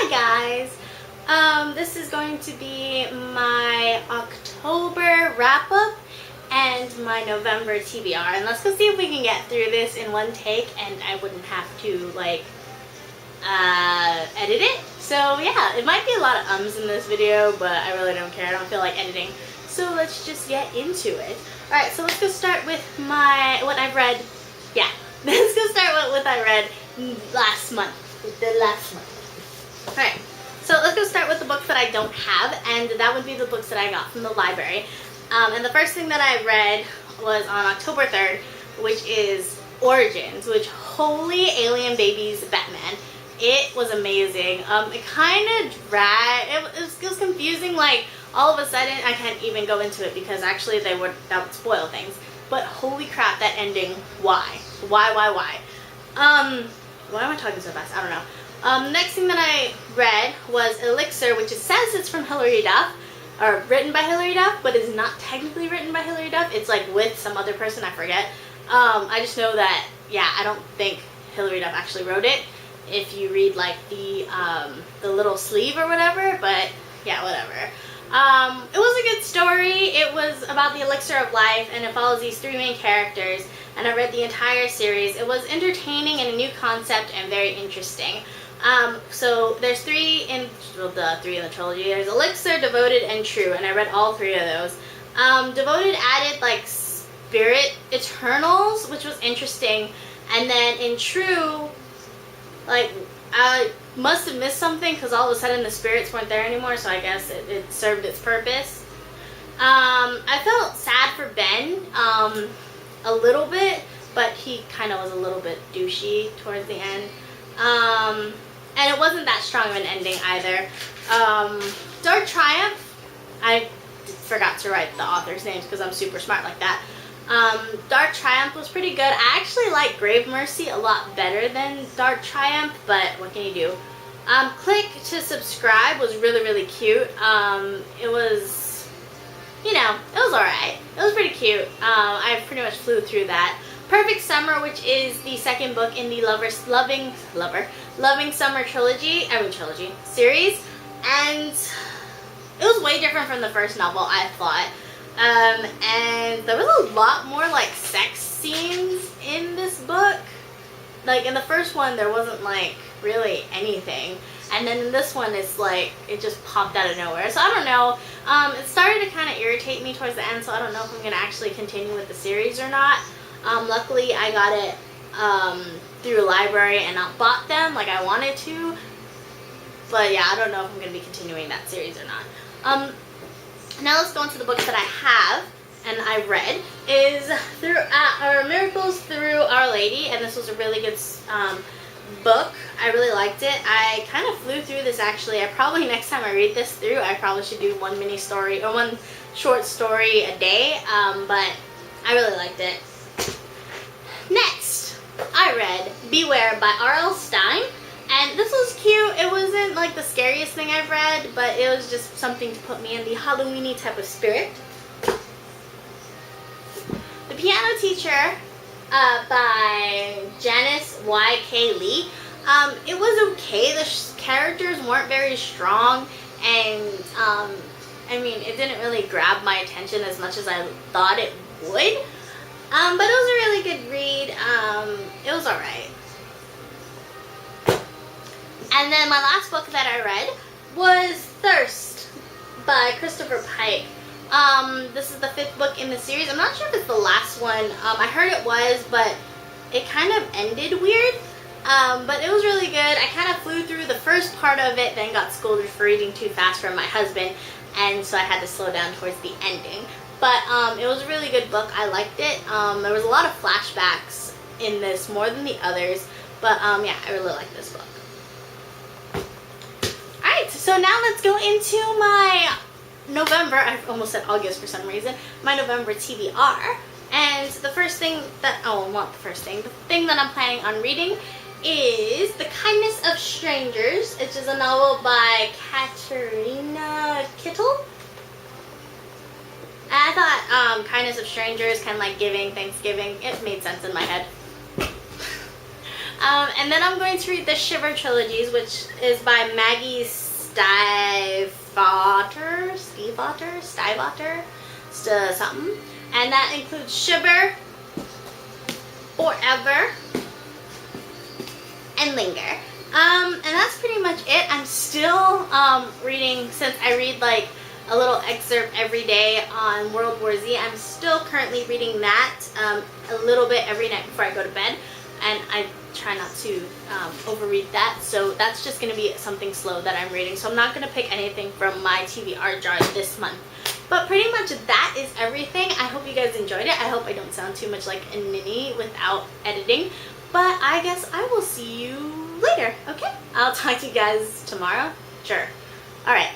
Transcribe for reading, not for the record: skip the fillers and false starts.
Hi guys! This is going to be my October wrap-up and my November TBR. And let's go see if we can get through this in one take and I wouldn't have to edit it. So yeah, it might be a lot of ums in this video, but I really don't care. I don't feel like editing. So let's just get into it. Alright, so let's go start with what I've read. Yeah, let's go start with what I read last month. Alright, so let's go start with the books that I don't have, and that would be the books that I got from the library. And the first thing that I read was on October 3rd, which is Origins, which holy alien babies Batman. It was amazing. It kind of dragged, it was confusing, like all of a sudden, I can't even go into it because actually that would spoil things. But holy crap, that ending, why? Why? Why am I talking so fast? I don't know. Next thing that I read was Elixir, which it says it's from Hilary Duff, or written by Hilary Duff, but it's not technically written by Hilary Duff. It's like with some other person, I forget. I just know that, yeah, I don't think Hilary Duff actually wrote it. If you read like the little sleeve or whatever, but yeah, whatever. It was a good story. It was about the elixir of life, and it follows these three main characters, and I read the entire series. It was entertaining and a new concept and very interesting. So there's three in the trilogy. There's Elixir, Devoted, and True, and I read all three of those. Devoted added like Spirit Eternals, which was interesting, and then in True, like, I must have missed something because all of a sudden the spirits weren't there anymore, so I guess it served its purpose. I felt sad for Ben a little bit, but he kind of was a little bit douchey towards the end. And it wasn't that strong of an ending either. Dark Triumph, I forgot to write the author's names because I'm super smart like that. Dark Triumph was pretty good. I actually like Grave Mercy a lot better than Dark Triumph, but what can you do? Click to Subscribe was really, really cute. It was, you know, it was alright. It was pretty cute. I pretty much flew through that. Perfect Summer, which is the second book in the Loving Summer trilogy series, and it was way different from the first novel, I thought. And there was a lot more like sex scenes in this book. Like in the first one, there wasn't like really anything, and then in this one, it's like it just popped out of nowhere. So I don't know. It started to kind of irritate me towards the end, so I don't know if I'm gonna actually continue with the series or not. Luckily, I got it through a library and not bought them like I wanted to. But yeah, I don't know if I'm going to be continuing that series or not. Now let's go into the books that I have and I read. Is Miracles Through Our Lady, and this was a really good book. I really liked it. I kind of flew through this actually. I probably, next time I read this through, I probably should do one mini story or one short story a day, but I really liked it. Next, I read Beware by R.L. Stine, and this was cute. It wasn't like the scariest thing I've read, but it was just something to put me in the Halloween-y type of spirit. The Piano Teacher by Janice Y.K. Lee. It was okay. The characters weren't very strong, and I mean, it didn't really grab my attention as much as I thought it would. But it was a really good read. It was alright. And then my last book that I read was Thirst by Christopher Pike. This is the 5th book in the series. I'm not sure if it's the last one. I heard it was, but it kind of ended weird. But it was really good. I kind of flew through the first part of it, then got scolded for reading too fast from my husband, and so I had to slow down towards the ending. But it was a really good book. I liked it. There was a lot of flashbacks in this, more than the others. But yeah, I really like this book. Alright, so now let's go into my November, I almost said August for some reason, my November TBR. And the first thing that, the thing that I'm planning on reading is The Kindness of Strangers, which is a novel by Katerina Kittel. And I thought Kindness of Strangers, kind of like giving, Thanksgiving, it made sense in my head. And then I'm going to read the Shiver trilogies, which is by Maggie Stiefvater, something. And that includes Shiver, Forever, and Linger. And that's pretty much it. I'm still reading, since I read like a little excerpt every day on World War Z. I'm still currently reading that a little bit every night before I go to bed, and I try not to overread that, so that's just going to be something slow that I'm reading. So I'm not going to pick anything from my TBR jar this month. But pretty much that is everything. I hope you guys enjoyed it. I hope I don't sound too much like a ninny without editing. But I guess I will see you later, okay? I'll talk to you guys tomorrow. Sure. Alright.